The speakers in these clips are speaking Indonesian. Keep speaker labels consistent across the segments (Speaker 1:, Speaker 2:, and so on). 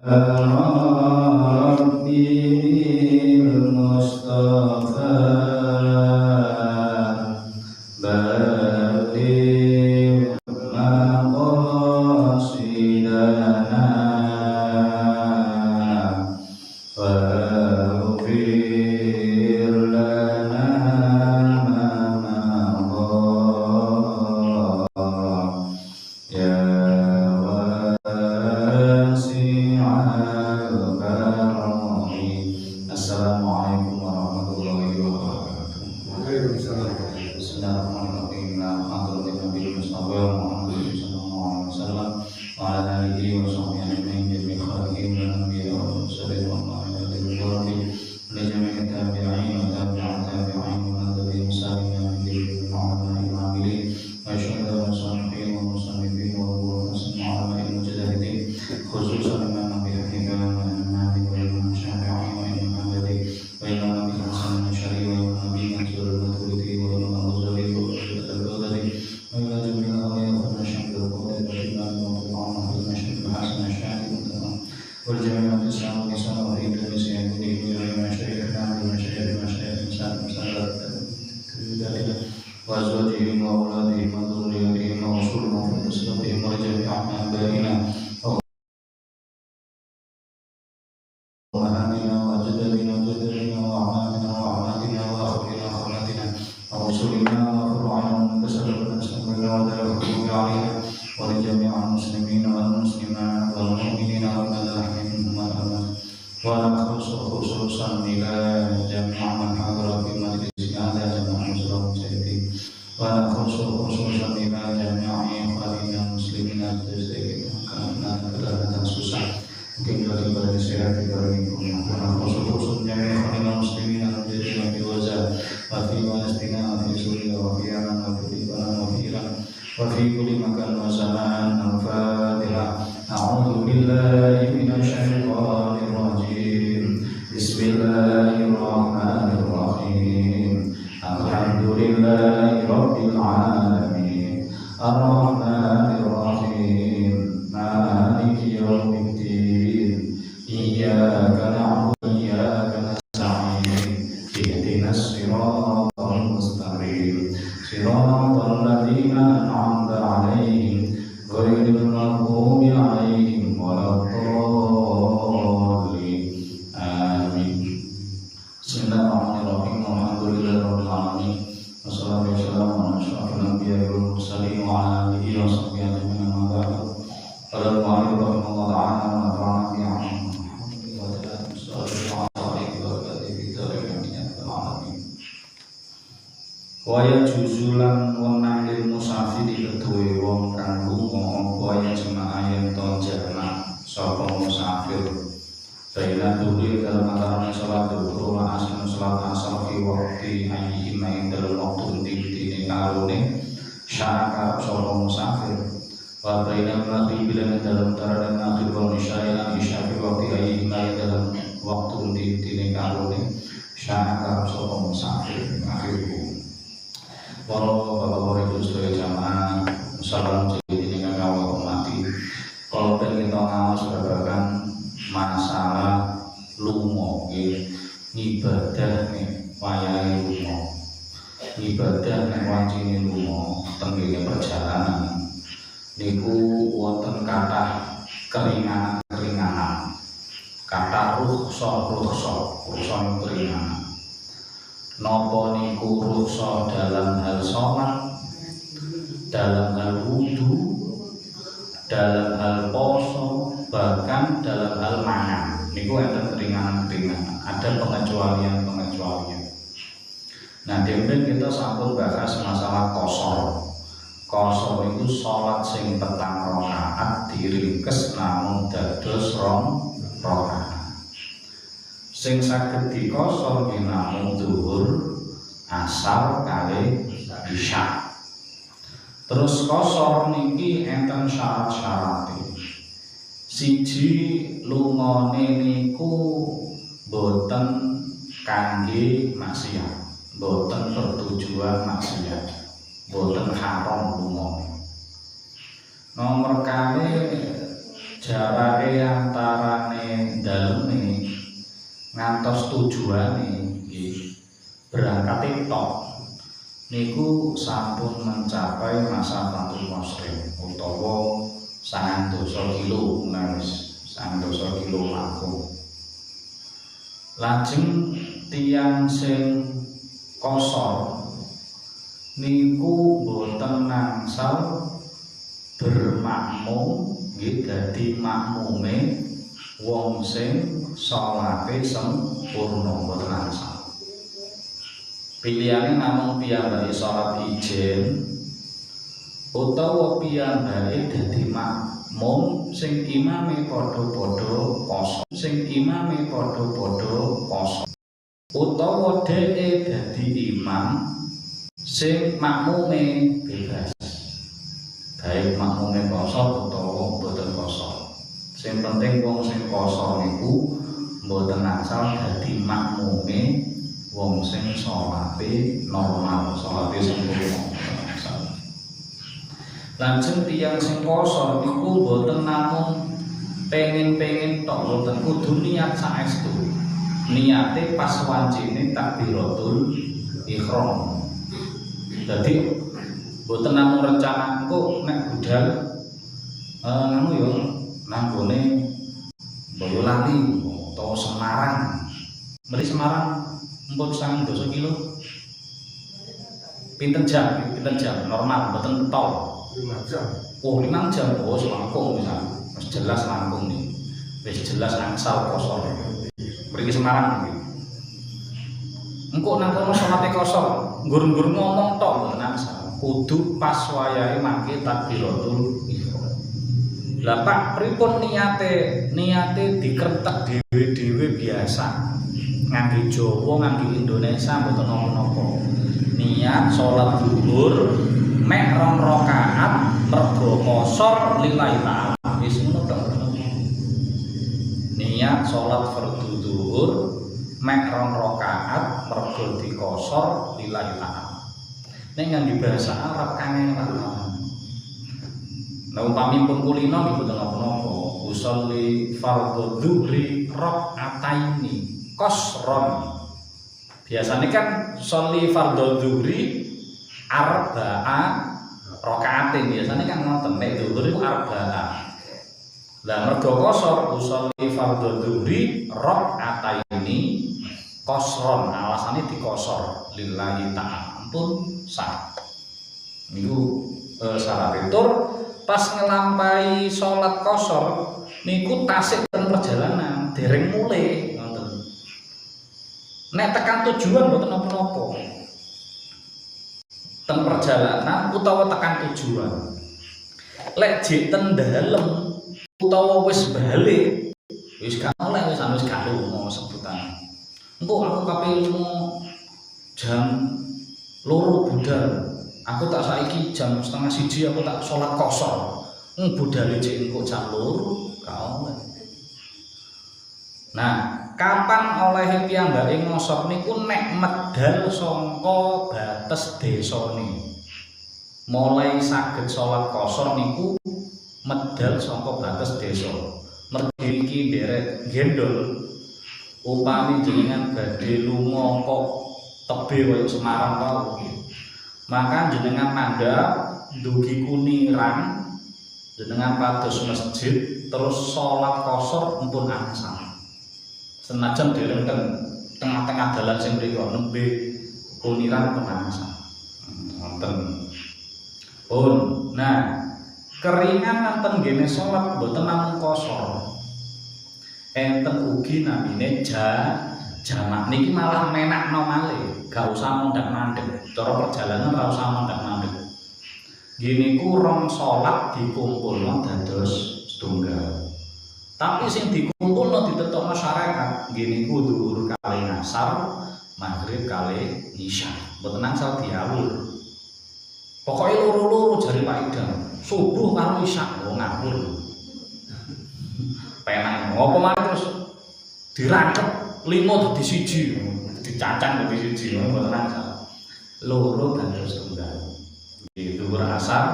Speaker 1: Rabbil Mustafa Baligh maqasidana waghfir lana ma madha ya wasi'al karami. Assalamualaikum warahmatullahi wabarakatuh. Bismillahirrahmanirrahim. Alhamdulillahi rabbil alamin sallallahu alaihi wasallam wa ala alihi wa sahbihi ajma'in jami'an khalqin wa anbiya wa mursalin wa ma'amin wa jami'in tabi'in wa tabi'in wa tabi'in salim wa min al-mu'minin wa syuhada wa salihin wa muslimin wa muslimin mujahidin khususan Imam Abi Hanifah wa Malik wa Imam Syafi'i wa Imam Malik wa Imam Abi Hasan Asy'ari wa Imam Abi Mansur al-Maturidi wa Imam Al-Ghazali wa Al-Baghdadi wa ila jami'il awliya wa masyayikh al-qawli wa imam wa ulama wa masyayikh Hasan Asy'ari wal jami'at Islam wa Islam wa Indonesia wa masyayikh wa masyayikh wa azwajihim wa auladihim wa dhurriyyatihim wa usulihim wa usratihim wa jami'i abaina وأهلنا وأجدادنا وجدنا وأعمامنا وأعماتنا وأخونا وأخواتنا ورسلنا وفروعنا وكسبنا نستقبل ودعوه علينا ولجميع المسلمين والمسلمات والمؤمنين والملاحين والأمات ونخص خصوصا إلى جميع من حضر في مجلس هذا جميع مسلم سيدي ونخص خصوصا إلى جميع إخواننا المسلمين karena keadaan susah. Mungkin bagi para sehat di barang karena khususnya ikhwanul muslimin yang menjadi nabi wazah wa fi Palestina wa fi Suriya wa fi Yaman wa fi Lebanon wa fi Iran wa fi kulli makan wa zaman. Al-Fatihah. A'udzu billahi minasy syaithanir rajim. Bismillahirrahmanirrahim. Alhamdulillahi rabbil alamin. Ar-Rahmanir Rahim. Maliki yaumiddin. Iyyaka na'budu wa iyyaka nasta'in. Ihdinas siratal mustaqim. Siratal ladzina an'amta 'alaihim ghairil maghdubi 'alaihim waladdallin. Amin. Bismillahirrahmanirrahim. Alhamdulillahirabbil alamin. Wassalatu wassalamu ala asyrafil anbiya'i wal mursalin wa ala alihi wa sahbihi ajma'in. Amma ba'du. Qala al-mu'allif rahimahullah ta'ala wa nafa'ana bihi waya juzulan wenang lil musafiri keduwe wong kang lunga apa ya jemaah yen to jamak sapa musafir baina dhuhri dalam antara salat dhuhur wa asar salat asar fi waqti ayyi ma ing dalam wektu dini kalune syaka sapa musafir wa baina maghrib lan dalam antara maghrib wa isya lan isya fi waqti ayyi ma ing dalam wektu dini kalune syaka sapa musafir akhirku. Para bapak-bapak ibu sedaya jamaah salam jadi dengan kawula hormati. Kalau kita ngaos babagan masalah lunga ibadah nih wayahe lunga. Ibadah nek wancine lunga tengene perjalanan niku wonten kathah keringanan-keringanan. Kathah rukhsah keringanan. Napa niku rukhsah dalam hal sholat, dalam hal wudu, dalam hal poso, bahkan dalam hal mangan. Niku ada keringanan-keringanan, ada pengecualian-pengecualian. Nah, demikian kita sampun bahas masalah qashar. Qashar itu sholat sing petang rakaat diringkes namun dados 2 rakaat. Sing saged dikosor namung zuhur, asar kali isya. Terus kosor niki enten syarat-syarate. Siji lungane niku boten kangge maksiat, boten bertujuan maksiat, boten haram lunga. Nomor kali jarake antarane daleme ngantos tujuane nggih berangkat tok niku sampun mencapai masa Fatul Muslim utawa 9 kilo wis 9 kilo langkung. Lajeng tiyang sing kosor niku boten nangsal bermakmum nggih dadi makmume wong sing salate sempurna boten nangsal. Pilihane namung piyambake salat ijen utawa piyambake dadi makmum sing imame padha-padha kosong, sing imame padha-padha kosong. Utawa dheke dadi imam sing makmume bebas. Baik makmume kosong utawa boten kosong. Sing penting wong sing kosong niku boten asal dadi makmume wong sing salate normal, salate sempurna. Lajeng tiyang sing kosong niku boten namung pengen-pengen tok, boten kudu niat saestu. Niate pas wancine takbiratul ihram. Dadi boten namung rencana engko nek budal nganu yo nang gone Boyolali utawa Semarang. Mriki Semarang empun 9 kilo. Pinten jam normal boten tol.
Speaker 2: 5 jam.
Speaker 1: Oh, 5 jam. Oh, langkung misal. Wis jelas langkung nih. Wis jelas angsal kosor. Mriki Semarang iki. Engko nang kono salate kosor, nggur-nggur ngomong tok boten angsal. Kudu pas wayahe mangke takbiratul ihram. Lah Pak, pripun niate dikretek dhewe-dhewe biasa. Ngangge Jawa, ngangge Indonesia mboten napa-napa. Niat salat zuhur mek 2 rakaat mergo kosor lillahi ta'ala. Wis ngono tok. Niat salat fardhu zuhur mek 2 rakaat mergo dikosor lillahi ta'ala. Nek ngangge bahasa Arab kangelan. Nah umpami pun kulino niku boten napa-napa. Usolli fardhu zuhri rakaataini kosron. Biasanya kan sholli fardhu zuhri arba'a rakaatin. Biasanya kan ngoten nek zuhur iku arba'a. Lah mergo kosor usolli fardhu zuhri rakaataini kosron. Alasane dikosor lillahi ta'ala. Ampun sah. Niku syarat tur pas ngelampahi sholat kosor niku tasik ten perjalanan dereng mulai. Nek tekan tujuan mboten napa-napa. Ten perjalanan utawa tekan tujuan. Lek jek ten dalem utawa wis balik, wis gak oleh wis gak lunga sebutan. Engko aku kape lunga jam 2 budal. Aku tak saiki jam 12:30 aku tak sholat kosor. Budale jek engko jam 2 gak oleh. Nah, kapan oleh piyambake ngosor niku nek medal saka bates desane. Mulai saged salat kosor niku medal saka bates desa. Mergi iki nderek gendol. Upami jenengan badhe lunga kok tebe kaya Semarang tau. Maka jenengan mandhap ndugi Kuniran, jenengan pados masjid terus salat kosor empun angsal. Senajan dereng tengah-tengah dalan sing mriku nembe Kuniran pengangsal. Wonten. Pun. Nah, keringan nanten ngene salat mboten namung kosor. Enten ugi namine jamak niki malah menakno malih, gak usah mondhak-mandhek. Cara perjalanan ora usah mondhak-mandhek. Gini ku rong salat dikumpulno dados setunggal. Tapi sing dikumpulno ditetokno syariat gini ku dhuwur kali asar, maghrib kali isya. Mboten angsal diawur. Pokoke loro-loro jare Pak Idam. Subuh karo isya ngawur. Penak ngopo mari terus dirangkep 5 dadi 1, dicacang dadi 1 mboten angsal. Loro dados tunggal. Dhuwur asar,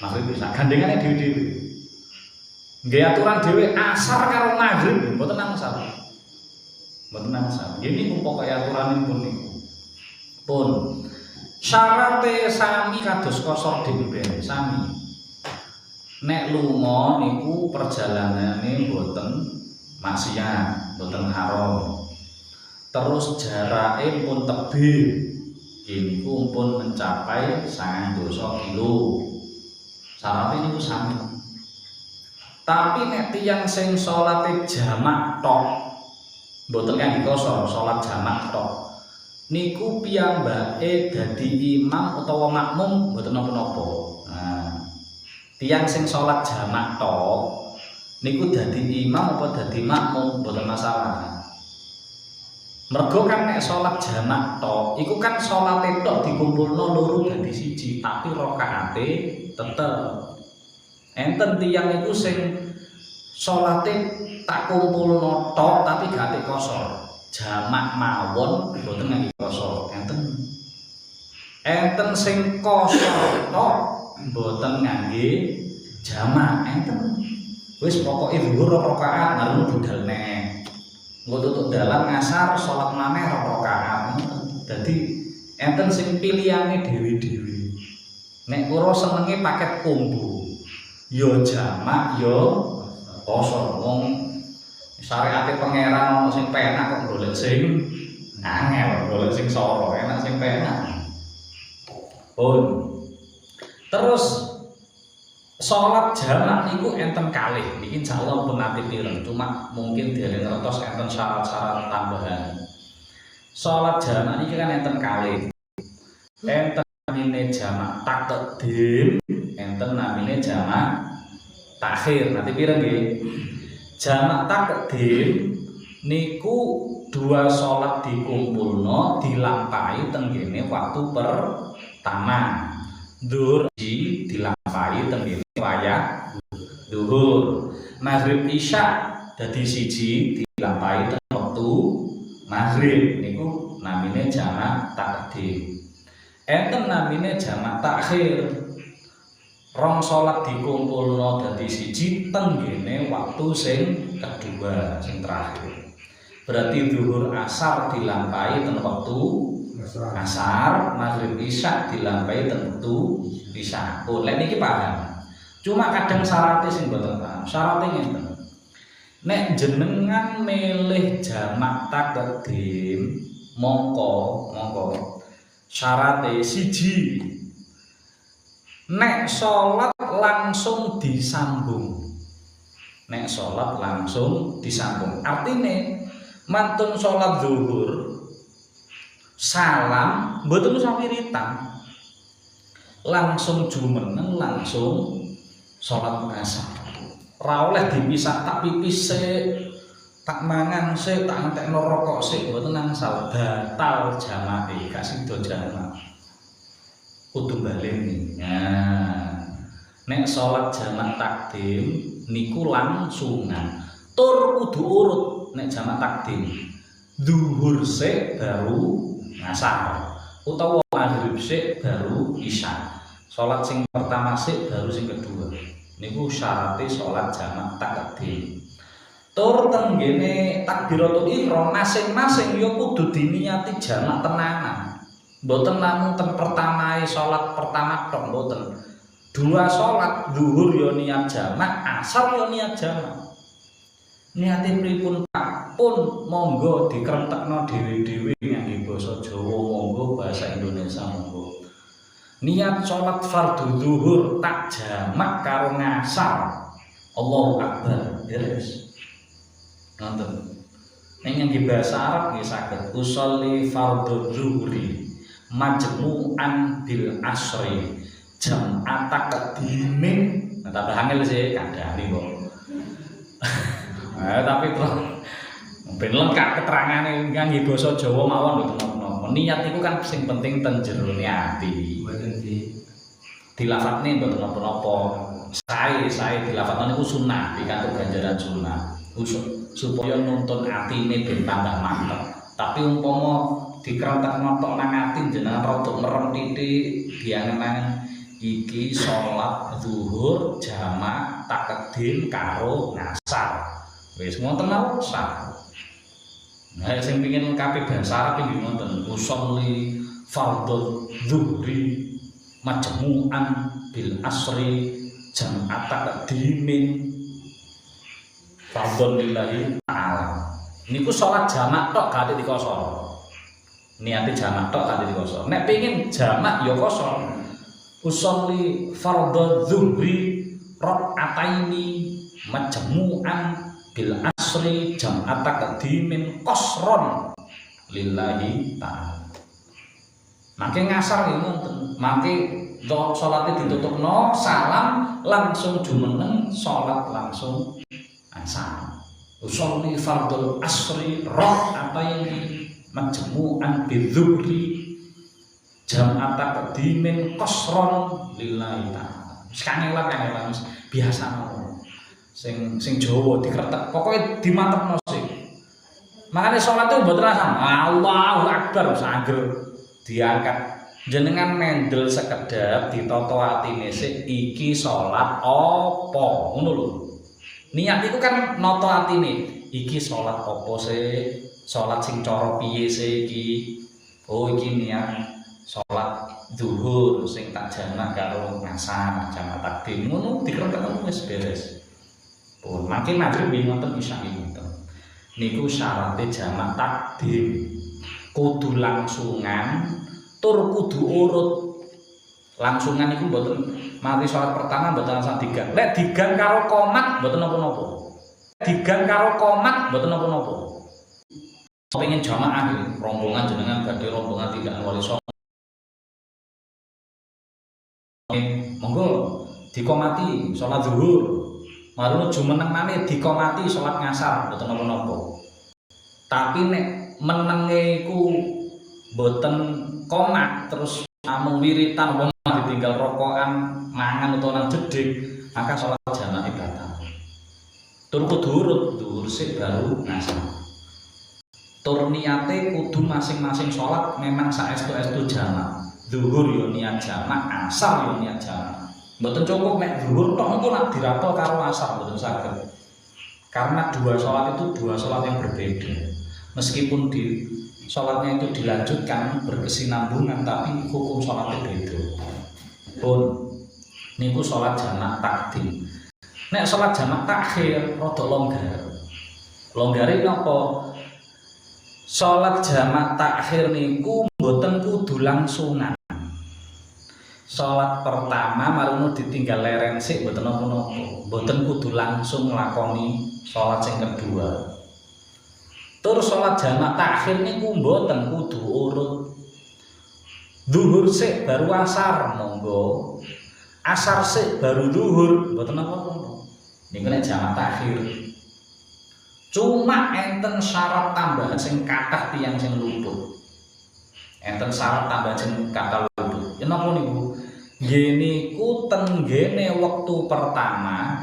Speaker 1: maghrib isya gandengane dhewe-dhewe.
Speaker 2: Nggih aturan dhewe asar karo maghrib mboten angsal. Mboten angsal. Nggih niku pokoke aturanipun niku. Pun syarate sami kados kosor dimben sami. Nek lunga niku perjalanane mboten maksiat, mboten haram. Terus jarake pun tebih. Niku pun mencapai 9 kilo. Syaratnya niku sami. Tapi nek tiyang sing salate jamak tok, mboten kangge kosor, salat jamak tok. Niku piyambake dadi imam utawa makmum mboten napa-napa. Nah, tiyang sing salat jamak tok niku dadi imam apa dadi makmum mboten masalah. Mergo kan nek salat jamak tok, iku kan salate tok dikumpulno loro dadi siji, tapi rakaate tetep. Enten tiyang iku sing salate tak kumpulno tok tapi gak kosor. Jamak mawon mboten ngangge kosor. Enten sing kosor tok mboten ngangge jamak, enten. Wis pokoke dhuwur rakaat lalu budal neh. Engko tutuk dalan ngasar salat maneh rakaat. Dadi enten sing pilihane dhewe-dhewe. Nek kula senenge paket combo. Yo jamak yo kosor. Wong syariate pangeran ono sing penak kok golek sing angel, golek sing soro, enak sing penak. Pun. Terus salat jamak niku enten kalih. Niki insyaallah pun nate pireng, cuma mungkin dereng ngertos enten syarat-syarat tambahan. Salat jamak niki kan enten kalih. Enten namine jamak takdim, enten namine jamak takhir. Nanti pireng nggih? Jamak takdim niku dua salat dikumpulno dilampahi tenggene waktu pertama. Dhuwur dilampahi tenggene wayah dhuwur. Maghrib isya dadi siji dilampahi teng wektu maghrib niku namine jamak takdim. Enten namine jamak takhir. Rong salat dikumpulno dadi siji tenggene waktu sing kedua, sing terakhir. Berarti dhuwur asar dilampahi teng wektu asar, maghrib isya dilampahi teng wektu isya. Oh, lek niki paham. Cuma kadang syaratnya sing mboten paham. Syaratnya ngeten. Nek jenengan milih jamak takdim, mongko syaratnya siji. Nek salat langsung disambung. Nek salat langsung disambung. Artine mantun salat zuhur salam mboten usah wiritan. Langsung jumeneng langsung salat asar. Ora oleh dipisah tak pipis sik, tak mangan sik, tak entekno rokok sik, mboten angsal batal jamake, gak sida jamak. Kudu baleni. Nah, nek salat jamak takdim niku langsungan. Tur kudu urut nek jamak takdim. Zuhur sik baru ngasar. Utawa maghrib sik baru isya. Salat sing pertama sik baru sing kedua. Niku syaratnya salat jamak takdim. Tur tenggene takbiratul ihram masing-masing ya kudu diniati jamak tenanan. Mboten namung ten pertamae salat pertama tok mboten. Dua salat zuhur ya niat jamak, asar ya niat jamak. Niate pripun Pak? Pun monggo dikrentekno dhewe-dhewe ngangge basa Jawa, monggo basa Indonesia monggo. Niat salat fardhu zuhur tak jamak karo ngasar. Allahu Akbar. Beres. Ngoten. Ning ngangge basa Arab nggih saged usolli fardhu zuhuri majmu'an bil asri jam'ata qadimin. Nah, tambah angel sih kandhani kok. Tapi terus ben lengkap keterangane ngangge basa Jawa mawon mboten napa. Niat iku kan sing penting ten jero ati. Mboten dilafadzne mboten napa-napa. Sae dilafadzne niku sunah, pikantuk ganjaran sunah. Supaya nuntun atine ben tambah mantep. Tapi umpama dikrentekno tok nang ati jenengan rada merem titik diangen-angen iki salat zuhur jamak takdim karo ngasar. Wis ngoten mawon sah. Nah sing pengin kabeh basa Arab iki ngoten usolli fardhu zuhri majmu'an bil asri jam'at takdimin fardhu lillahi ta'ala. Niku salat jamak tok gak dikosor. Niate jamak tok gak dikosor. Nek pengin jamak ya kosor. Usolli fardhu zuhri rak'ataini majmu'an bil asri jam'at takdimin qasron lillahi ta'ala. Mangke ngasar ya ngoten. Mangke salate ditutupno salam langsung jumeneng salat langsung asar. Usolli fardhu asri rak'ataini majmu'an bil zuhri jam'at takdimin qasron lillahi ta'ala. Wis kangelan biasa mawon. Sing Jawa dikretek, pokoke dimantepno sih. Makane salat itu mboten rasa Allahu Akbar sangger diangkat. Jenengan mendel sekedap ditata atine sik iki salat apa ngono lho. Niat itu kan nata atine. Iki salat apa sih? Salat sing cara piye sih iki? Oh iki niat salat zuhur sing tak jamak karo ngasar jamak takdim ngono dikretek wis beres. Pun mangke magrib ngoten isya ngoten. Niku syaratnya jamak takdim. Kudu langsungan tur kudu urut. Langsungan iku mboten mari salat pertama mboten langsung digang. Lek digang karo qomat mboten napa-napa. Digang karo qomat mboten napa-napa. Pengen jamaah rombongan jenengan badhe rombongan tidak wali songo. Monggo dikomati salat zuhur. Malu jumeneng maneh dikomati salat ngasar mboten napa-napa. Tapi nek menenge iku mboten komat terus namung wiritan wong ditinggal rokokan mangan utawa nang jedhik, maka salat jamak batal. Tur kudu urut, dhuwur sik baru ngasar. Tur niate kudu masing-masing salat memang saestu-estu jamak. Zuhur yo niat jamak, asar yo niat jamak. Mboten cukup mek zuhur tok engko nak dirapel karo asar mboten saged. Karena dua salat itu dua salat yang berbeda. Meskipun di salatnya itu dilanjutkan berkesinambungan tapi hukum salatnya beda. Pun niku salat jamak takdim. Nek salat jamak takhir rada longgar. Longgare napa? Salat jamak takhir niku mboten kudu langsungan. Salat pertama marono ditinggal leren sik mboten napa-napa. Mboten kudu langsung nglakoni salat sing kedua. Tur salat jamak takhir niku mboten kudu urut. Zuhur sik baru asar monggo. Asar sik baru zuhur mboten napa-napa. Niku nek jamak takhir. Cuma enten syarat tambahan sing kathah tiyang sing luput. Enten syarat tambahan sing kathah luput. Ya napa niku? Nggih niku tenggene wektu pertama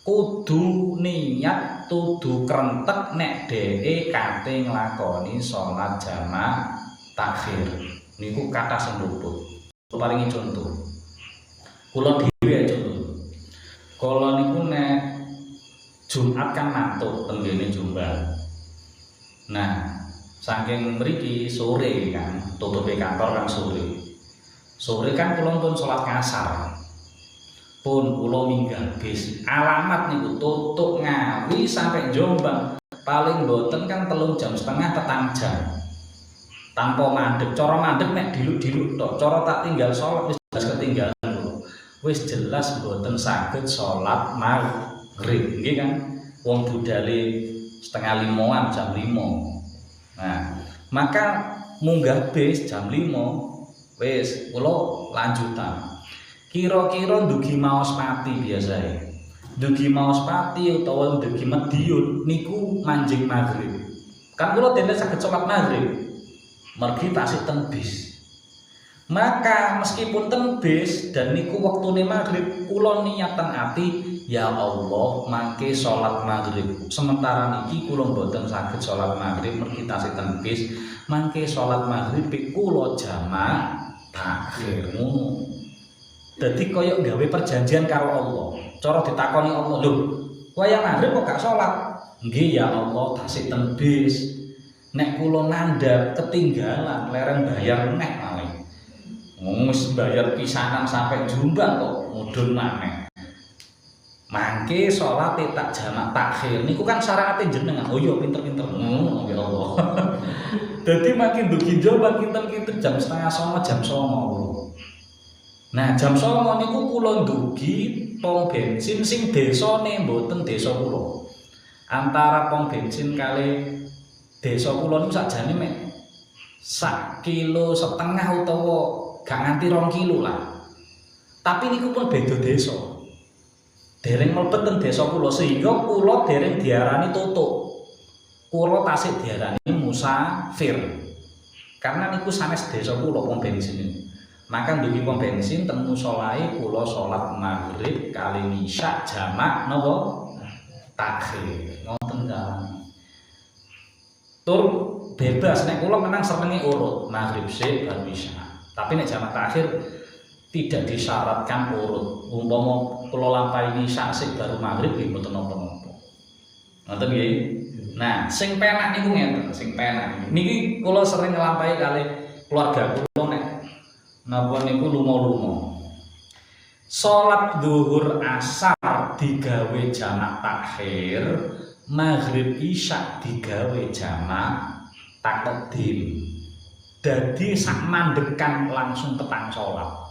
Speaker 2: kudu niat kudu krentek nek dheke kate nglakoni salat jamak takhir. Niku kathah sing luput. Kula paringi contoh. Kula dhewe contoh. Kula niku nek Jumat kan mantuk tenggene Jombang. Nah, saking mriki sore kan, tutupe kantor kan sore. Sore kan kula pun salat ngasar. Pun kula minggah bis. Alamat niku tutuk Ngawi sampai Jombang. Paling boten kan 3,5 jam, 4 jam. Tanpa mandek, cara mandek nek diluk-diluk tok. Cara tak tinggal salat wis jelas ketinggalan kula. Wis jelas boten saged salat maghrib, nggih kan? Wong budale 4:30-an jam 5. Nah, maka munggah bis jam 5 wis kula lanjutan. Kira-kira ndugi maos pati biasae. Ndugi maos pati utawa ndugi Madiun niku manjing maghrib. Kan kula dene saged salat maghrib. Mergi tasih ten bis. Maka meskipun ten bis dan niku waktune maghrib, kula niatan ati ya Allah mangke salat maghrib. Sementara niki kula mboten saged salat maghrib mergi tasih ten bis, mangke salat maghrib kula jamak takhir ngono. Dadi koyo gawe perjanjian karo Allah. Cara ditakoni Allah, "Lho, wayah maghrib kok gak salat?" "Nggih ya Allah, tasik ten bis. Nek kula nandhap ketinggalan, leren bayar neh malih." Wis bayar pisanan sampai Jombang kok mudhun maneh. Mangke salate tak jamak takhir niku kan syariate jenengan. Oh iya pinter-pinter. Ya Allah. Dadi makin dugi Jombang kinten-kinten jam 8:30 jam 09.00. Nah, jam 09.00 niku kula ndugi pom bensin sing desane mboten desa kula. Antara pom bensin kali desa kula niku sakjane mek 1,5 kilo utawa gak nganti 2 kilo lah. Tapi niku pun beda desa. Dereng mlebet ten desa kula sehingga kula dereng diarani tutuk. Kula tasik diarani musafir. Karena niku sanes desa kula pom bensin niku. Maka ndugi pom bensin ten musolae kula salat maghrib kali isya jamak napa takhir. Ngoten kan. Tur bebas nek kula menang senenge urut maghrib sik baru isya. Tapi nek jamak takhir tidak disyaratkan urut. Umpama kula lampahi isya sik baru maghrib nggih mboten napa-napa. Ngoten nggih. Nah, sing penak niku ngeten, sing penak niki kula sering nglampahi kali keluarga kula nek napa niku lunga-lunga. Salat zuhur asar digawe jamak takhir, maghrib isya digawe jamak takdim. Dadi sak mandekan langsung petang salat.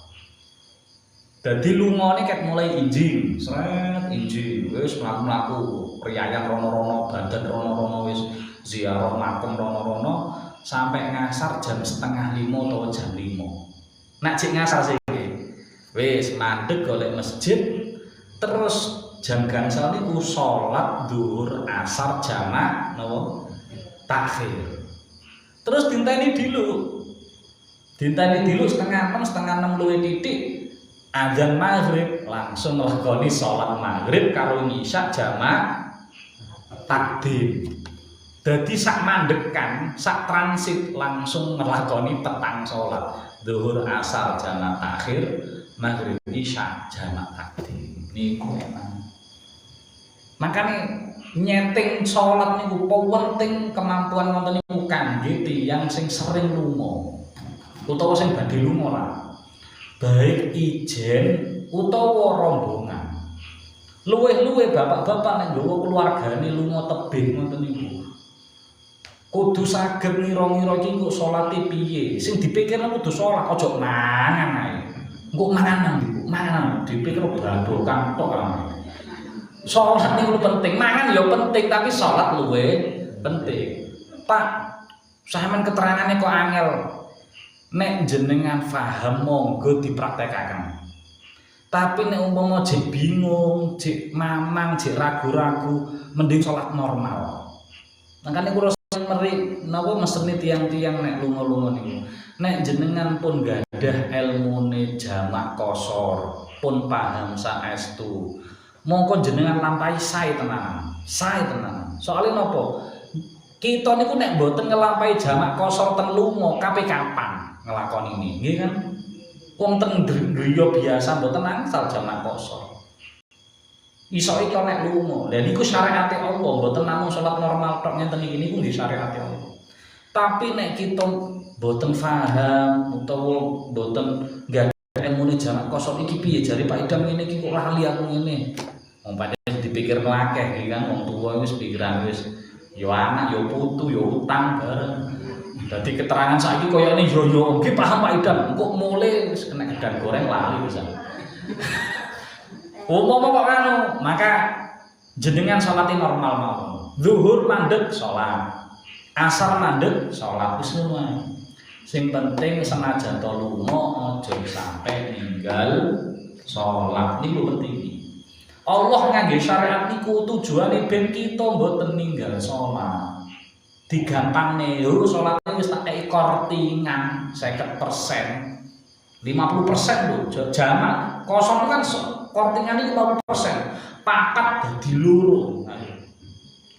Speaker 2: Dadi lungane ket mulai injing, sret injing, wis mlaku-mlaku, priyayan rono-rono, badan rono-rono wis ziarah makam rono-rono sampai ngasar jam 4:30 atau jam 5. Nek cek ngasar sih wis mandeg golek masjid, terus jam gangsal niku salat zuhur asar jamak napa takhir. Terus dinteni dilu. Dinteni dilu 5:30 luwih titik. Azan maghrib langsung nglakoni salat maghrib karo isya jamak takdim. Dadi sak mandekan, sak transit langsung nglakoni petang salat. Zuhur asar jamak takhir, maghrib isya jamak takdim. Niku enak. Makane nyeting salat niku penting kemampuan wonten niku kangge tiyang sing sering lunga. Utawa sing badhe lunga lah. Baik ijen utawa rombongan. Luwih-luwih bapak-bapak nek nggawa keluargane lunga tebih ngoten niku. Kudu saged ngira-ngira iki kok salate piye. Sing dipikirno kudu salat, aja mangan ae. Engko mangan dipikir badokan tok ae. Salat niku penting, mangan ya penting tapi salat luwih penting. Pak, sampean keterangane kok angel. Nek jenengan paham monggo dipraktekaken. Tapi nek umpama jek bingung, jek mamang, jek ragu-ragu, mending salat normal. Makane kula meri napa meseni tiyang-tiyang nek lunga-lunga niku. Nek jenengan pun gadah elmune jamak qashar, pun paham saestu. Mongko jenengan lampahi sae tenanan. Sae tenanan. Soale napa? Kita niku nek mboten ngelampahi jamak qashar ten lunga kape kapan? Ngelakoni ini, nggih kan? Wong ten griya biasa mboten angsal jamak qashar. Iso ito nek lunga. Lha niku syariate Allah, mboten namung salat normal tok ngenten iki niku nggih syariate Allah. Tapi nek kita mboten paham utawa mboten gadah ilmune jamak qashar iki piye jare Pak Idam ngene iki kok lali aku ngene. Wong pancen dipikir akeh iki kan wong tuwa wis pikiran wis ya anak ya putu ya utang bareng. Dadi keterangan saiki koyone yo nggih paham Pak Idam, engko mulai wis kena gedang goreng lali pisan. Umpama kok anu, maka jenengan salate normal mawon. Zuhur mandeg salat. Asar mandeg salat wis ngono ae. Sing penting senajan to lunga aja sampai ninggal salat niku penting. Allah ngangge syariat niku tujuane ben kita mboten ninggal salat. Digampangne yo salate wis tak kei kortingan 50%. 50% lho jamak kosong kan kortingan iki 50%. Papat dadi loro.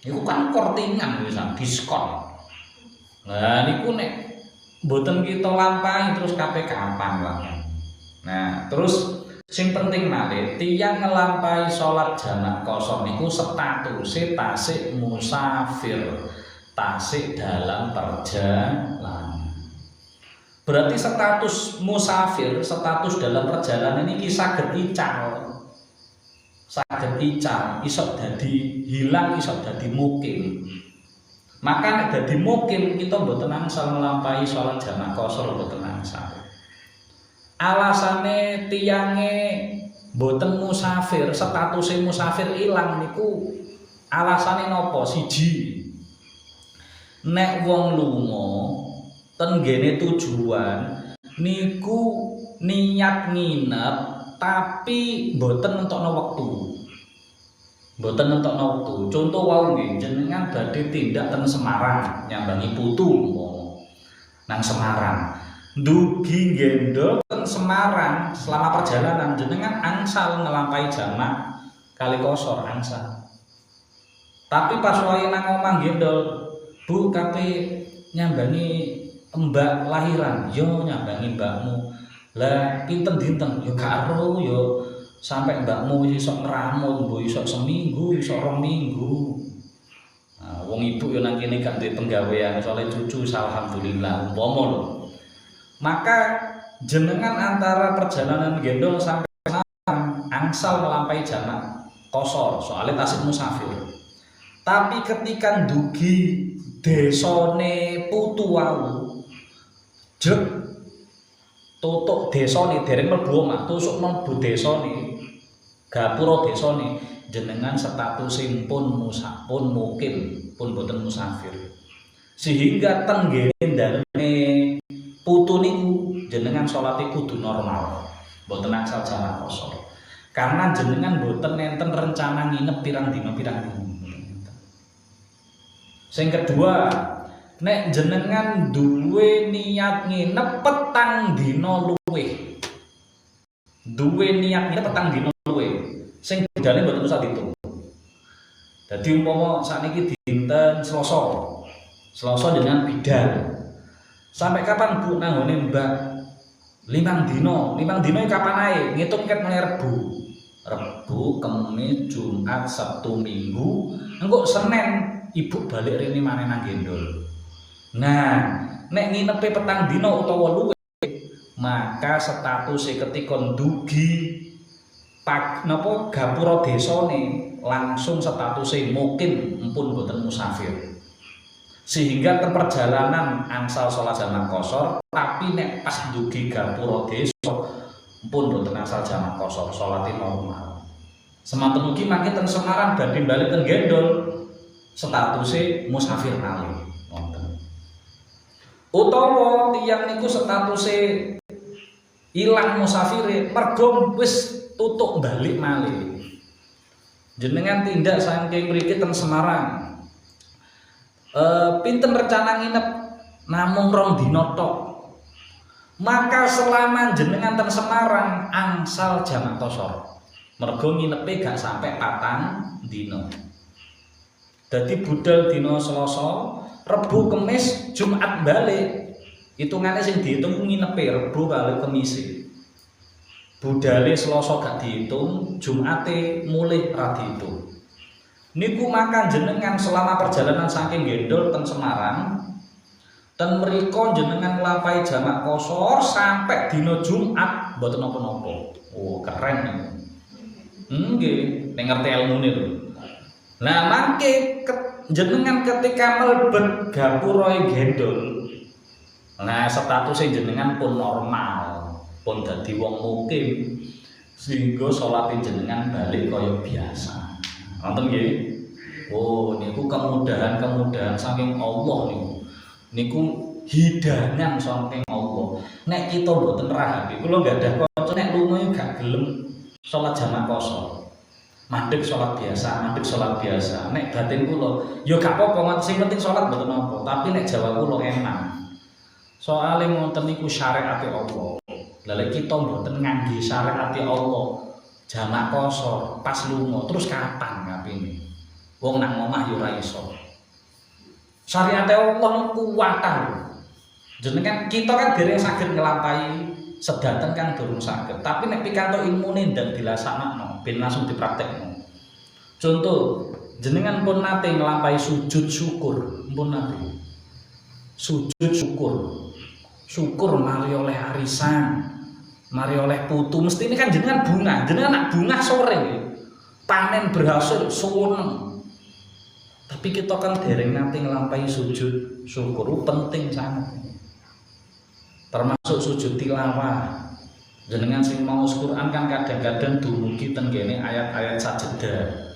Speaker 2: Iku kan kortingan wis diskon. Lah niku nek mboten kita lampahi terus kape kapan lah. Nah, terus sing penting malih tiyang ngelampahi salat jamak kosor niku statuse tasik musafir, tasik dalam perjalanan. Berarti status musafir, status dalam perjalanan ini saged ical. Saged ical, iso dadi hilang, iso dadi mukim. Maka nek dadi mukim kita mboten angsal nglampahi salat jamak kosor mboten angsal. Alasane tiyange mboten musafir, statuse musafir ilang niku alasane napa? Siji, nek wong lunga ten nggene tujuan niku niat nginep tapi mboten nentokno wektu. Mboten nentokno wektu. Contoh wau nggih jenengan badhe tindak ten Semarang nyambangi Putu nang Semarang. Dugi gendol ten Semarang selama perjalanan jenengan angsal ngelampahi jamak kali kosor angsal. Tapi pas wae nang omah gendol, Bu kape nyambangi mbak lahiran, yo nyambangi mbakmu. Lah pinten dinten yo gak ero yo sampai mbakmu iso ngramut, mbok iso seminggu, iso 2 minggu. Nah, wong ibu yo nang kene gak duwe penggawean, soalnya cucu alhamdulillah umpama lho. Maka jenengan antara perjalanan gendol sampai angsal melampaui jamak kosor soalnya tasik musafir. Tapi ketika dugi desone Putu wau jek tutuk desone dereng mlebu omah tusuk mlebu desone gapura desone jenengan statusipun pun mukim pun boten musafir. Sehingga tenggene daleme Putu niku jenengan salate kudu normal, mboten angsal jamak kosor. Karena jenengan mboten nenten rencana nginep pirang dina. Sing kedua, nek jenengan duwe niat nginep petang dina luwih. Duwe niat nginep petang dina luwih. Sing bedane mboten usah diitung. Dadi umpama sakniki dinten Selasa. Selasa jenengan bidal. Sampai kapan Bu nanggone Mbak? 5 dino. 5 dino kapan ae? Ngitung ket mulai Rebo, Kamis, Jumat, Sabtu, Minggu. Engko Senin Ibu balik rene maneh nang gendol. Nah, nek nginepe petang dino utawa luwih, maka statuse ketika ndugi napa gapura desane langsung statuse mukim empun boten musafir. Sehingga ke perjalanan angsal salat jamak kosor, tapi nek pas ndugi gapura desa pun boten angsal jamak kosor, salate normal. Semanten ugi mangke ten Semarang badhe bali ten gendol statuse musafir malih wonten. Utawa tiyang niku statuse ilang musafire mergo wis tutuk balik malih. Jenengan tindak saking mriki ten Semarang. Pinten rencana nginep namung 2 dina tok. Maka selama jenengan ten Semarang angsal jamak kosor. Mergo nginepe gak sampai 4 dina. Dadi budal dina Selasa, Rebo, Kamis, Jumat balik. Hitungane sing diitung nginepe Rebo kali Kamis. Budale Selasa gak diitung, Jumate mulih ra diitung. Niku maka jenengan selama perjalanan saking gendol ten Semarang ten mriko jenengan nglampahi jamak kosor sampai dina Jumat mboten napa-napa. Oh, keren niku. Nggih, nek ngerti ilmune lho. Nah, mangke jenengan ketika mlebet gapura gendol. Nah, statusé jenengan pun normal, pun dadi wong mukim sehingga salate jenengan balik kaya biasa. Nonton nggih. Oh, niku kemudahan saking Allah niku. Niku hidangan saking Allah. Nek kita mboten rahapi, kula gadah kanca nek lunga gak gelem salat jamak kosor. Mandeg salat biasa. Nek batin kula, ya gak apa-apa, sing penting salat mboten apa. Tapi nek Jawa kula enak. Soale ngoten niku syariate Allah. Lah lek kita mboten ngangge syariate Allah, jamak kosor pas lunga terus kapan ngapine wong nang omah yo ora iso. Syariat Allah niku kuwat. Jenengan kita kan dereng saged nglampahi sedaten kang durung saged. Tapi nek pikantuk ilmune ndak dilaksanakan ben langsung dipraktekno. Contoh, jenengan pun nate nglampahi sujud syukur, pun nate. Sujud syukur. Syukur mari oleh arisan, mari oleh putu, mesti ini kan jenengan bunga, jenengan nak bunga sore, panen berhasil, seneng. Tapi kita kan dereng nanti ngelampahi sujud syukur, penting sangat. Termasuk sujud tilawah. Jenengan sing mau Quran kan kadang-kadang dumugi tenggene ayat-ayat sajedah.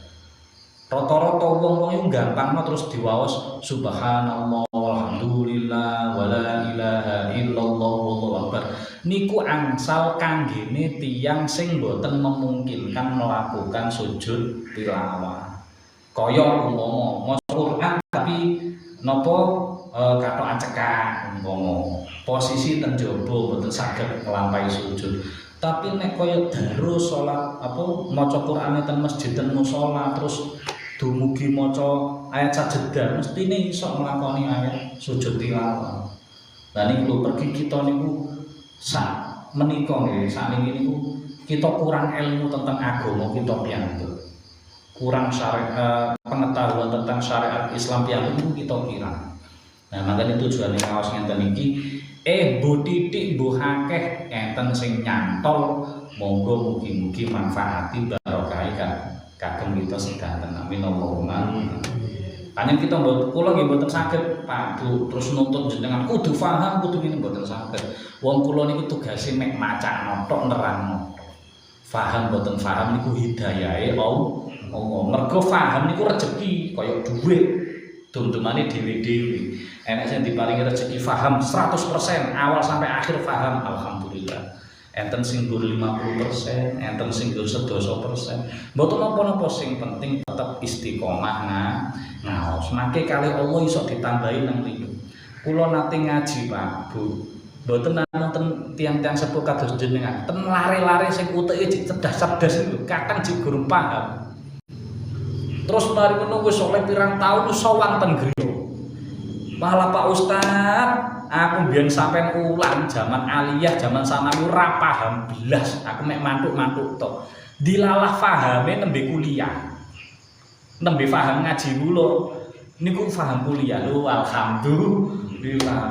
Speaker 2: Rata-rata wong-wong itu gampang terus diwaos subhanallah walhamdulillah wala ilaha illallah wallahu akbar. Niku angsal kanggene tiyang sing boten memungkinkan melakukan sujud tilawah. Kaya umpama maca Quran tapi napa kathok acekak umpama posisi ten jaba boten saged nglampahi sujud. Tapi nek kaya darus salat apa maca Qur'ane ten masjid ten musala terus dumugi maca ayat sajedah mestine iso nglakoni ayat sujud tilawah. Lah niku pergi kita niku sak menika nggih sakniki niku kita kurang ilmu tentang agama kita piyambak. Kurang syariat pengetahuan tentang syariat Islam piyambak niku kita kirang. Nah, makanya tujuane kaos ngenten iki bu titik bu akeh enten sing nyantol monggo mugi-mugi manfaati barokah kagem kita sedanten amin Allahumma. Panjen kita kula nggih mboten saged padu terus nuntut jenengan kudu paham kudu ngene mboten saged. Wong kula niku tugase mek macakno tok nerangno. Paham mboten paham niku hidayahe Allah. Mergo paham niku rejeki kaya dhuwit. Dum-dumane dhewe-dhewe. Enek sing diparingi rezeki paham 100% awal sampai akhir paham alhamdulillah. Enten sing gur 50%, enten sing gur 10%. Mboten napa-napa sing penting tetep istiqomah ngaos. Mangke kali Allah iso ditambahi nang mriku. Kula nate ngaji Pak, Bu. Mboten nonton tiang-tiang sepuh kados jenengan. Ten lare-lare sing uteke cerdas-cerdas niku kadang jek gur paham. Terus mari ngono wis oleh pirang taun sowang ten griya. Malah Pak Ustad, aku biyen sampean ulang zaman aliyah, zaman sanawi ora paham blas. Aku mek mantuk-mantuk tok. Dilalah pahame nembe kuliah. Nembe paham ngaji kula. Niku paham kuliah lho alhamdulillah.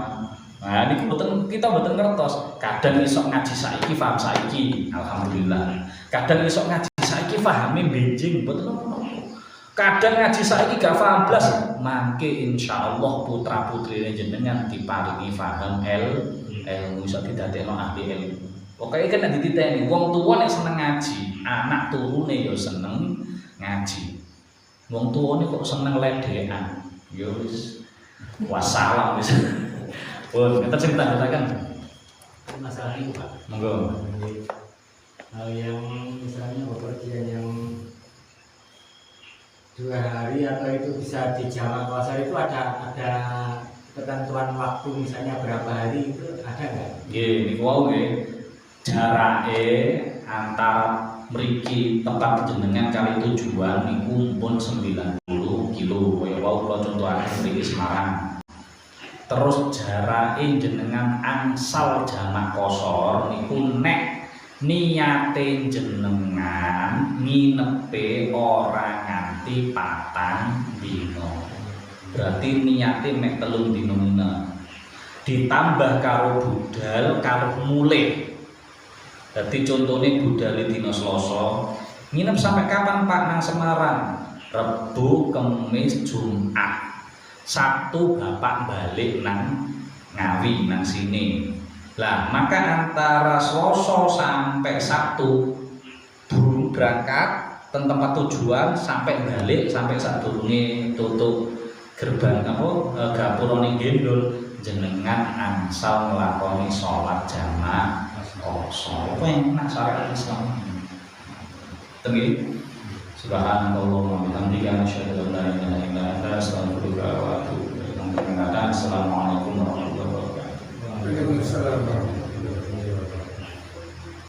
Speaker 2: Nah niku kita mboten ngertos. Kadang iso ngaji saiki paham saiki, alhamdulillah. Kadang iso ngaji saiki pahame benjing mboten napa-napa. Kadang ngaji saiki gak paham blas, mangke insyaallah putra-putrine jenengan diparingi paham ilmu iso didadekno ahli ilmu. Pokoke kan nek dititeni wong tuwa nek seneng ngaji, anak turune ya seneng ngaji. Wong tuwane kok seneng ledekan. Ya wis wassalam wis. Pun kita cerita-ceritakan
Speaker 3: masalah itu Pak.
Speaker 2: Monggo.
Speaker 3: Hal yang misalnya bepergian yang 2 hari atau itu bisa dijamak puasa itu ada ketentuan waktu misalnya berapa hari itu ada nggak?
Speaker 2: Nggih niku wau nggih. Jarake antara mriki tempat jenengan kali tujuan niku pun 90 kilo kaya wau kula contohake mriki Semarang. Terus jarake jenengan angsal jamak kosor niku nek niate jenengan nginepe ora nganti 4 dina. Berarti niate mek 3 dina. Ditambah karo budal karo mulih. Dadi contone budal dina Selasa, nginep sampai kapan Pak nang Semarang? Rebo, Kamis, Jumat. Sabtu Bapak balik nang Ngawi nang sini. Lah, maka antara Selasa sampai Sabtu burung berangkat ke tempat tujuan sampai balik sampai sadurunge tutup gerbang gapurane gendul jenengan angsal nglakoni salat jamaah kosong. Enak syariat Islam. Tenggih. Subhanallah wa bihamdihi